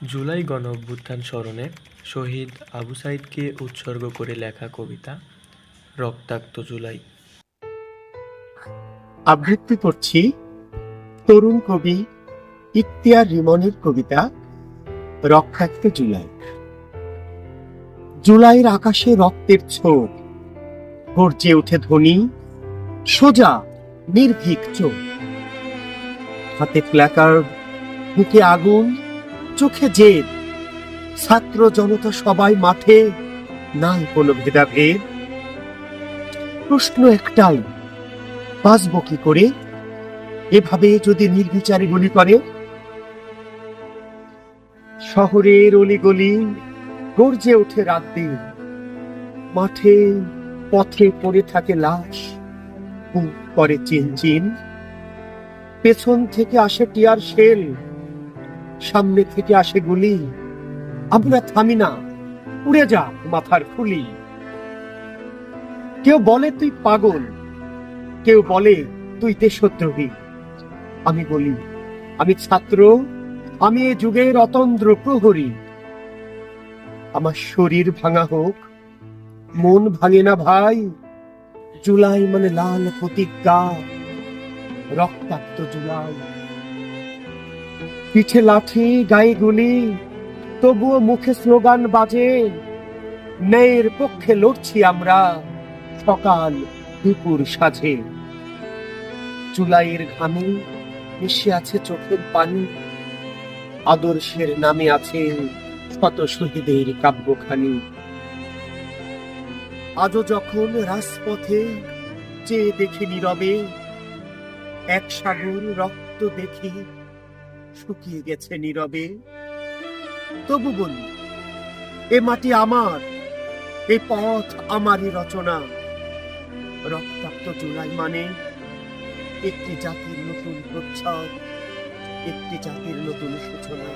জুলাই গণঅভ্যুত্থান স্মরণে শহীদ আবু সাঈদকে উৎসর্গ করে লেখা কবিতা রক্তাক্ত জুলাই। আবৃত্তি করছি তরুণ কবি ইখতিয়ার রিমনের কবিতা রক্তাক্ত জুলাই। জুলাইয়ের আকাশে রক্তের ছোপ, গর্জে ওঠে ধ্বনি, সোজা নির্ভীক চোখ। হাতে প্ল্যাকার্ড, বুকে আগুন, চোখে জেদ। ছাত্র জনতা সবাই মাঠে, নাই কোনো ভেদাভেদ। প্রশ্ন একটাই, বাঁচব কি করে এভাবে যদি নির্বিচারে গুলি করে? শহরের অলিগলি গর্জে ওঠে রাত দিন, মাঠে পথে পড়ে থাকে লাশ, বুক করে চিনচিন। পেছন থেকে আসে টিয়ার শেল, সামনে থেকে আসে গুলি। আমরা থামি না, উড়ে যা মাথার খুলি। কেউ বলে তুই পাগল, কেউ বলে তুই দেশদ্রোহী। আমি বলি আমি ছাত্র, আমি এ যুগের অতন্দ্র প্রহরী। আমার শরীর ভাঙা হোক, মন ভাঙে না ভাই। জুলাই মানে লাল প্রতিজ্ঞা, রক্তাক্ত জুলাই। পিঠে লাঠি, গায়ে গুলি, তবুও মুখে স্লোগান বাজে। ন্যায়ের পক্ষে লড়ছি আমরা, সকাল দুপুর সাজে। জুলাইয়ের ঘামে মিশে আছে চোখের পানি, আদর্শের নামে আছে শত শহীদের কাব্যখানি। আজও যখন রাজপথে চেয়ে দেখি নীরবে, এক সাগর রক্ত দেখি শুকিয়ে গেছে নীরবে। তবু বলি এ মাটি আমার, এই পথ আমারই রচনা। রক্তাক্ত জুলাই মানে একটি জাতির নতুন প্রচ্ছদ, একটি জাতির নতুন সূচনা।